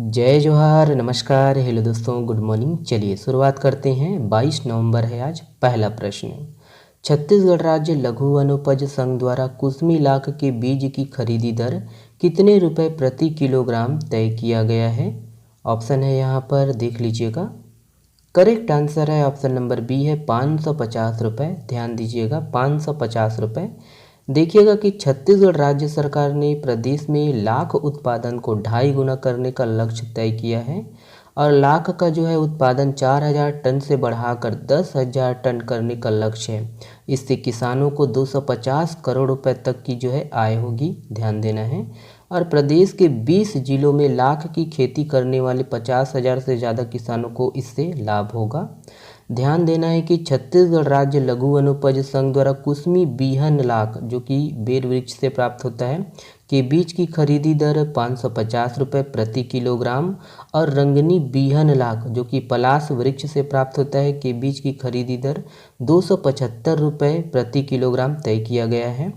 जय जोहार, नमस्कार, हेलो दोस्तों, गुड मॉर्निंग। चलिए शुरुआत करते हैं। 22 नवंबर है आज। पहला प्रश्न, छत्तीसगढ़ राज्य लघु वनोपज संघ द्वारा कुसमी लाख के बीज की खरीदी दर कितने रुपए प्रति किलोग्राम तय किया गया है? ऑप्शन है यहाँ पर, देख लीजिएगा। करेक्ट आंसर है ऑप्शन नंबर बी है 550 रुपये। ध्यान दीजिएगा, 550 रुपये। देखिएगा कि छत्तीसगढ़ राज्य सरकार ने प्रदेश में लाख उत्पादन को 2.5 गुना करने का लक्ष्य तय किया है और लाख का जो है उत्पादन 4000 टन से बढ़ाकर 10,000 टन करने का लक्ष्य है। इससे किसानों को 250 करोड़ रुपए तक की जो है आय होगी, ध्यान देना है। और प्रदेश के 20 जिलों में लाख की खेती करने वाले 50,000 से ज़्यादा किसानों को इससे लाभ होगा। ध्यान देना है कि छत्तीसगढ़ राज्य लघु वनोपज संघ द्वारा कुसमी बीहन लाख, जो कि बेर वृक्ष से प्राप्त होता है, के बीज की खरीदी दर 550 रुपये प्रति किलोग्राम और रंगनी बीहन लाख, जो कि पलाश वृक्ष से प्राप्त होता है, के बीज की खरीदी दर 275 रुपये प्रति किलोग्राम तय किया गया है।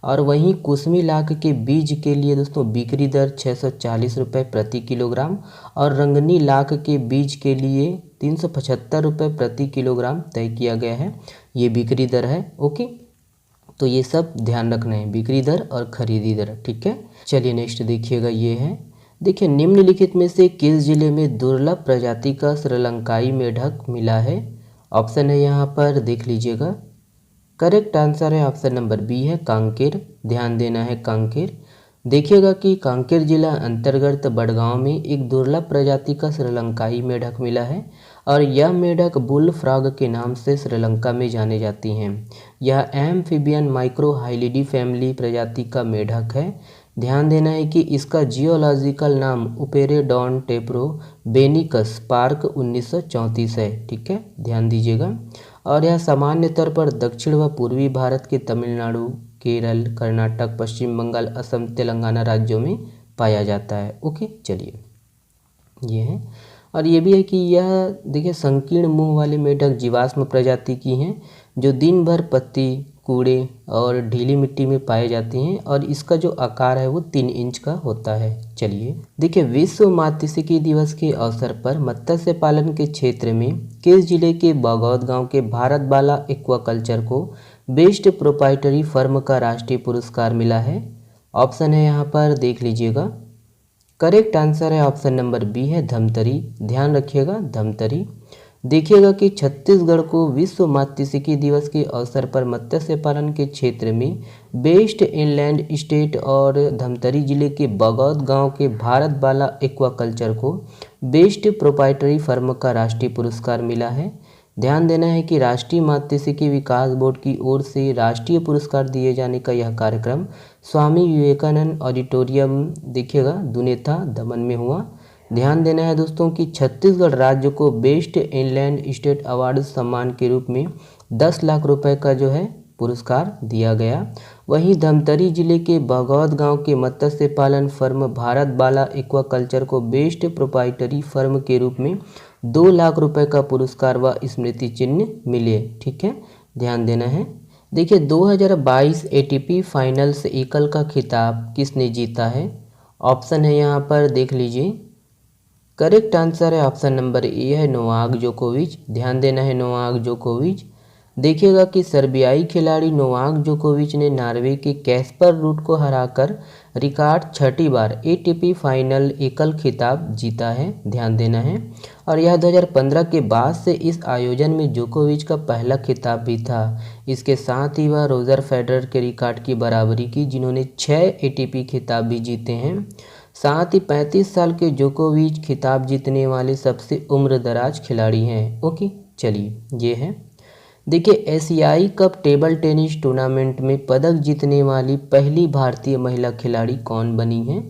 और वहीं कुसमी लाख के बीज के लिए दोस्तों बिक्री दर 640 रुपये प्रति किलोग्राम और रंगनी लाख के बीज के लिए 375 रुपये प्रति किलोग्राम तय किया गया है। ये बिक्री दर है। ओके, तो ये सब ध्यान रखना है, बिक्री दर और खरीदी दर। ठीक है, चलिए नेक्स्ट देखिएगा। ये है, देखिए, निम्नलिखित में से किस जिले में दुर्लभ प्रजाति का श्रीलंकाई मेढक मिला है? ऑप्शन है यहाँ पर, देख लीजिएगा। करेक्ट आंसर है ऑप्शन नंबर बी है कांकेर। ध्यान देना है, कांकेर। देखिएगा कि कांकेर जिला अंतर्गत बड़गांव में एक दुर्लभ प्रजाति का श्रीलंकाई मेढक मिला है और यह मेढक बुल फ्रॉग के नाम से श्रीलंका में जाने जाती हैं। यह एम्फीबियन माइक्रोहाइलिडी फैमिली प्रजाति का मेढक है। ध्यान देना है कि इसका जियोलॉजिकल नाम उपेरेडॉन टेप्रो बेनिकस पार्क 1934 है। ठीक है, ध्यान दीजिएगा। और यह सामान्य तौर पर दक्षिण व पूर्वी भारत के तमिलनाडु, केरल, कर्नाटक, पश्चिम बंगाल, असम, तेलंगाना राज्यों में पाया जाता है। ओके, चलिए, ये है। और ये भी है कि यह देखिए संकीर्ण मुंह वाले मेढक जीवाश्म प्रजाति की हैं जो दिन भर पत्ती, कूड़े और ढीली मिट्टी में पाए जाते हैं और इसका जो आकार है वो 3 इंच का होता है। चलिए देखिए, विश्व मात्स्यिकी दिवस के अवसर पर मत्स्य पालन के क्षेत्र में किस जिले के बगौद गांव के भारत बाला एक्वाकल्चर को बेस्ट प्रोप्राइटरी फर्म का राष्ट्रीय पुरस्कार मिला है? ऑप्शन है यहाँ पर, देख लीजिएगा। करेक्ट आंसर है ऑप्शन नंबर बी है धमतरी। ध्यान रखिएगा, धमतरी। देखिएगा कि छत्तीसगढ़ को विश्व मात्स्यिकी दिवस के अवसर पर मत्स्य पालन के क्षेत्र में बेस्ट इनलैंड स्टेट और धमतरी जिले के बगौद गांव के भारत बाला एक्वाकल्चर को बेस्ट प्रोप्राइटरी फर्म का राष्ट्रीय पुरस्कार मिला है। ध्यान देना है कि राष्ट्रीय मात्स्यिकी विकास बोर्ड की ओर से राष्ट्रीय पुरस्कार दिए जाने का यह कार्यक्रम स्वामी विवेकानंद ऑडिटोरियम, देखिएगा, दुनेथा, दमन में हुआ। ध्यान देना है दोस्तों कि छत्तीसगढ़ राज्य को बेस्ट इनलैंड स्टेट अवार्ड सम्मान के रूप में 10 लाख रुपए का जो है पुरस्कार दिया गया। वहीं धमतरी जिले के बगौद गांव के मत्स्य पालन फर्म भारत बाला एक्वाकल्चर को बेस्ट प्रोप्राइटरी फर्म के रूप में 2 लाख रुपए का पुरस्कार व स्मृति चिन्ह मिले। ठीक है, ध्यान देना है। देखिए, 2022 एटीपी फाइनल्स एकल का खिताब किसने जीता है? ऑप्शन है यहाँ पर, देख लीजिए। करेक्ट आंसर है ऑप्शन नंबर ए है नोवाक जोकोविच। ध्यान देना है, नोवाक जोकोविच। देखिएगा कि सर्बियाई खिलाड़ी नोवाक जोकोविच ने नॉर्वे के कैस्पर रूड को हराकर रिकॉर्ड 6ठी बार एटीपी फाइनल एकल खिताब जीता है। ध्यान देना है। और यह 2015 के बाद से इस आयोजन में जोकोविच का पहला खिताब भी था। इसके साथ ही वह रोजर फेडरर के रिकॉर्ड की बराबरी की, जिन्होंने 6 एटीपी खिताब भी जीते हैं। साथ ही 35 साल के जोकोविच खिताब जीतने वाले सबसे उम्रदराज खिलाड़ी हैं। ओके, चलिए, ये है। देखिए, एशियाई कप टेबल टेनिस टूर्नामेंट में पदक जीतने वाली पहली भारतीय महिला खिलाड़ी कौन बनी है?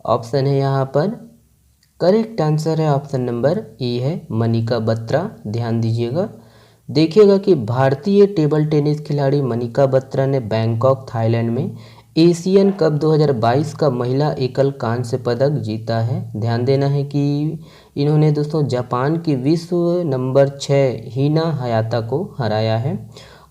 ऑप्शन है यहाँ पर। करेक्ट आंसर है ऑप्शन नंबर ए है मनिका बत्रा। ध्यान दीजिएगा। देखिएगा कि भारतीय टेबल टेनिस खिलाड़ी मनिका बत्रा ने बैंकॉक, थाईलैंड में एशियन कप 2022 का महिला एकल कांस्य पदक जीता है। ध्यान देना है कि इन्होंने दोस्तों जापान की विश्व नंबर 6 हिना हयाता को हराया है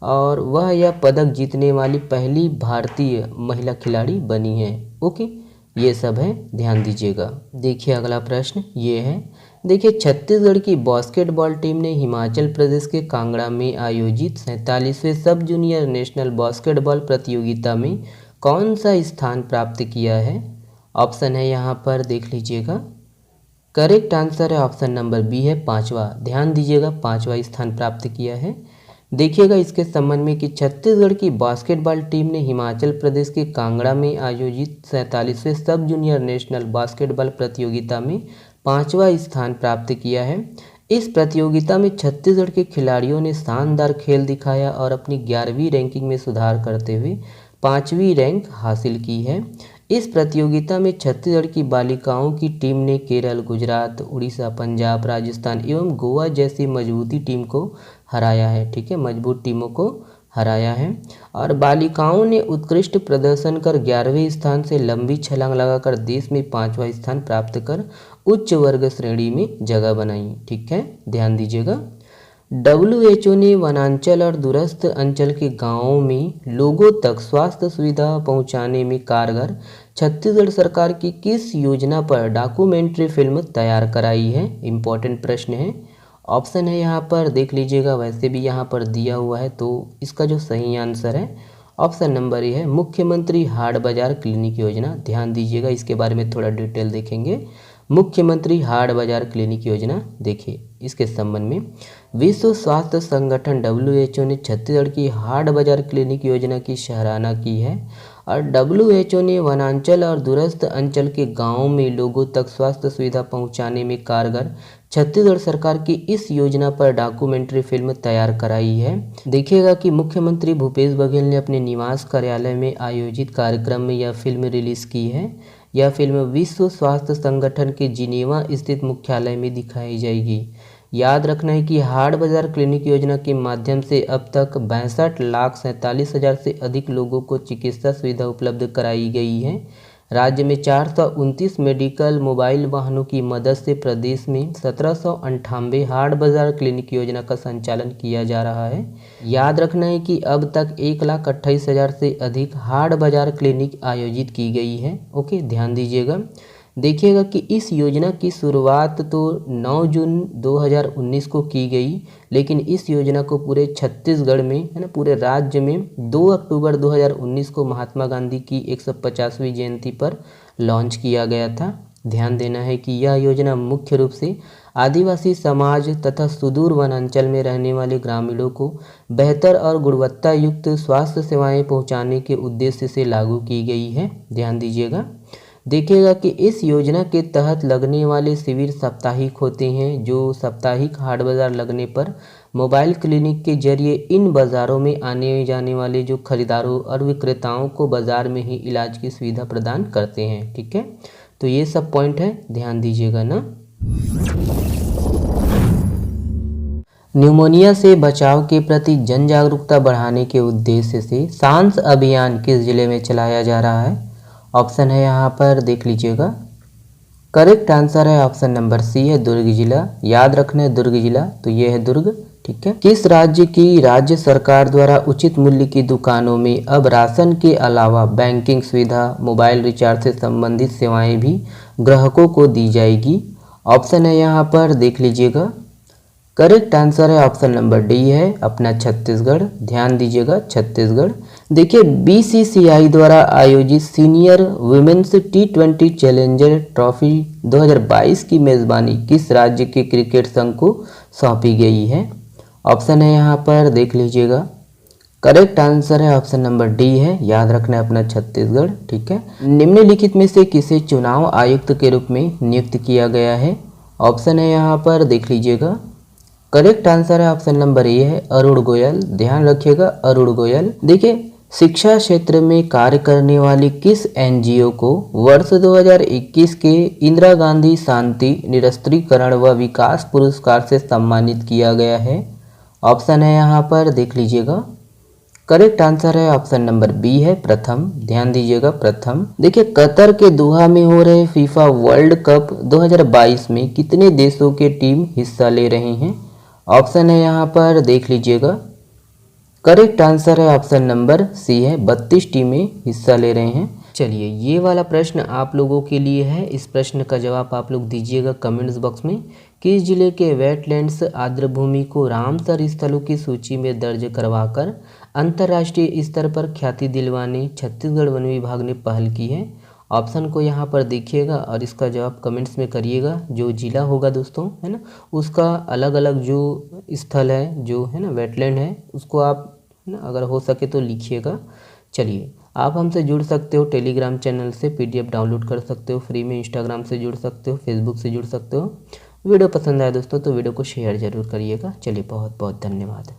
और वह यह पदक जीतने वाली पहली भारतीय महिला खिलाड़ी बनी है। ओके, ये सब है, ध्यान दीजिएगा। देखिए अगला प्रश्न ये है, देखिए छत्तीसगढ़ की बास्केटबॉल टीम ने हिमाचल प्रदेश के कांगड़ा में आयोजित 47वें सब जूनियर नेशनल बास्केटबॉल प्रतियोगिता में कौन सा स्थान प्राप्त किया है? ऑप्शन है यहाँ पर, देख लीजिएगा। करेक्ट आंसर है ऑप्शन नंबर बी है, 5वां। ध्यान दीजिएगा, 5वां स्थान प्राप्त किया है। देखिएगा इसके संबंध में कि छत्तीसगढ़ की बास्केटबॉल टीम ने हिमाचल प्रदेश के कांगड़ा में आयोजित 47वें सब जूनियर नेशनल बास्केटबॉल प्रतियोगिता में 5वां स्थान प्राप्त किया है। इस प्रतियोगिता में छत्तीसगढ़ के खिलाड़ियों ने शानदार खेल दिखाया और अपनी 11वीं रैंकिंग में सुधार करते हुए 5वीं रैंक हासिल की है। इस प्रतियोगिता में छत्तीसगढ़ की बालिकाओं की टीम ने केरल, गुजरात, उड़ीसा, पंजाब, राजस्थान एवं गोवा जैसी मजबूती टीम को हराया है। ठीक है, मजबूत टीमों को हराया है। और बालिकाओं ने उत्कृष्ट प्रदर्शन कर 11वें स्थान से लंबी छलांग लगाकर देश में 5वां स्थान प्राप्त कर उच्च वर्ग श्रेणी में जगह बनाई। ठीक है, ध्यान दीजिएगा। WHO ने वनांचल और दूरस्थ अंचल के गांवों में लोगों तक स्वास्थ्य सुविधा पहुंचाने में कारगर छत्तीसगढ़ सरकार की किस योजना पर डॉक्यूमेंट्री फिल्म तैयार कराई है? इम्पोर्टेंट प्रश्न है। ऑप्शन है यहाँ पर, देख लीजिएगा। वैसे भी यहाँ पर दिया हुआ है, तो इसका जो सही आंसर है ऑप्शन नंबर ए है, मुख्यमंत्री हाट बाजार क्लिनिक योजना। ध्यान दीजिएगा, इसके बारे में थोड़ा डिटेल देखेंगे। मुख्यमंत्री हाट बाजार क्लिनिक योजना, देखिए इसके संबंध में विश्व स्वास्थ्य संगठन WHO ने छत्तीसगढ़ की हाट बाजार क्लिनिक योजना की सराहना की है। और WHO ने वनांचल और दूरस्थ अंचल के गांवों में लोगों तक स्वास्थ्य सुविधा पहुंचाने में कारगर छत्तीसगढ़ सरकार की इस योजना पर डॉक्यूमेंट्री फिल्म तैयार कराई है। देखिएगा कि मुख्यमंत्री भूपेश बघेल ने अपने निवास कार्यालय में आयोजित कार्यक्रम में यह फिल्म रिलीज की है। यह फिल्म विश्व स्वास्थ्य संगठन के जिनेवा स्थित मुख्यालय में दिखाई जाएगी। याद रखना है कि हाट बाजार क्लिनिक योजना के माध्यम से अब तक 62,47,000 से अधिक लोगों को चिकित्सा सुविधा उपलब्ध कराई गई है। राज्य में 429 मेडिकल मोबाइल वाहनों की मदद से प्रदेश में 1798 हाट बाजार क्लिनिक योजना का संचालन किया जा रहा है। याद रखना है कि अब तक 1,28,000 से अधिक हाट बाजार क्लिनिक आयोजित की गई है। ओके, ध्यान दीजिएगा। देखिएगा कि इस योजना की शुरुआत तो 9 जून 2019 को की गई, लेकिन इस योजना को पूरे छत्तीसगढ़ में, है ना, पूरे राज्य में 2 अक्टूबर 2019 को महात्मा गांधी की 150वीं जयंती पर लॉन्च किया गया था। ध्यान देना है कि यह योजना मुख्य रूप से आदिवासी समाज तथा सुदूर वनांचल में रहने वाले ग्रामीणों को बेहतर और गुणवत्ता युक्त स्वास्थ्य सेवाएं पहुंचाने के उद्देश्य से लागू की गई है। ध्यान दीजिएगा। देखिएगा कि इस योजना के तहत लगने वाले शिविर साप्ताहिक होते हैं, जो साप्ताहिक हाट बाजार लगने पर मोबाइल क्लिनिक के जरिए इन बाज़ारों में आने जाने वाले जो खरीदारों और विक्रेताओं को बाज़ार में ही इलाज की सुविधा प्रदान करते हैं। ठीक है, तो ये सब पॉइंट है, ध्यान दीजिएगा ना। न्यूमोनिया से बचाव के प्रति जन जागरूकता बढ़ाने के उद्देश्य से सांस अभियान किस जिले में चलाया जा रहा है? ऑप्शन है यहाँ पर, देख लीजिएगा। करेक्ट आंसर है ऑप्शन नंबर सी है, दुर्ग जिला। याद रखना है दुर्ग जिला, तो ये है दुर्ग। ठीक है, किस राज्य की राज्य सरकार द्वारा उचित मूल्य की दुकानों में अब राशन के अलावा बैंकिंग सुविधा, मोबाइल रिचार्ज से संबंधित सेवाएं भी ग्राहकों को दी जाएगी? ऑप्शन है यहाँ पर, देख लीजिएगा। करेक्ट आंसर है ऑप्शन नंबर डी है, अपना छत्तीसगढ़। ध्यान दीजिएगा, छत्तीसगढ़। देखिए BCCI द्वारा आयोजित senior women's T20 challenger trophy 2022 की मेज़बानी किस राज्य के क्रिकेट संघ को सौंपी गई है? ऑप्शन है यहाँ पर, देख लीजिएगा। करेक्ट आंसर है ऑप्शन नंबर डी है, याद रखना है अपना छत्तीसगढ़। ठीक है, निम्नलिखित में से किसे चुनाव आयुक्त के रूप में नियुक्त किया गया है? ऑप्शन है यहाँ पर, देख लीजिएगा। करेक्ट आंसर है ऑप्शन नंबर ए है, अरुण गोयल। ध्यान रखिएगा, अरुण गोयल। देखिए शिक्षा क्षेत्र में कार्य करने वाली किस NGO को वर्ष 2021 के इंदिरा गांधी शांति निरस्त्रीकरण व विकास पुरस्कार से सम्मानित किया गया है? ऑप्शन है यहाँ पर, देख लीजिएगा। करेक्ट आंसर है ऑप्शन नंबर बी है, प्रथम। ध्यान दीजिएगा, प्रथम। देखिए कतर के दोहा में हो रहे FIFA वर्ल्ड कप 2022 में कितने देशों के टीम हिस्सा ले रहे हैं? ऑप्शन है यहाँ पर, देख लीजिएगा। करेक्ट आंसर है ऑप्शन नंबर सी है, 32 टीमें हिस्सा ले रहे हैं। चलिए ये वाला प्रश्न आप लोगों के लिए है। इस प्रश्न का जवाब आप लोग दीजिएगा कमेंट्स बॉक्स में। किस जिले के वेटलैंड्स आर्द्रभूमि को रामसर स्थलों की सूची में दर्ज करवाकर अंतर्राष्ट्रीय स्तर पर ख्याति दिलवाने छत्तीसगढ़ वन विभाग ने पहल की है? ऑप्शन को यहाँ पर देखिएगा और इसका जवाब कमेंट्स में करिएगा। जो जिला होगा दोस्तों, है ना, उसका अलग अलग जो स्थल है, जो है ना वेटलैंड है, उसको आप ना अगर हो सके तो लिखिएगा। चलिए, आप हमसे जुड़ सकते हो टेलीग्राम चैनल से, PDF डाउनलोड कर सकते हो फ्री में, इंस्टाग्राम से जुड़ सकते हो, फेसबुक से जुड़ सकते हो। वीडियो पसंद आया दोस्तों तो वीडियो को शेयर ज़रूर करिएगा। चलिए, बहुत बहुत धन्यवाद।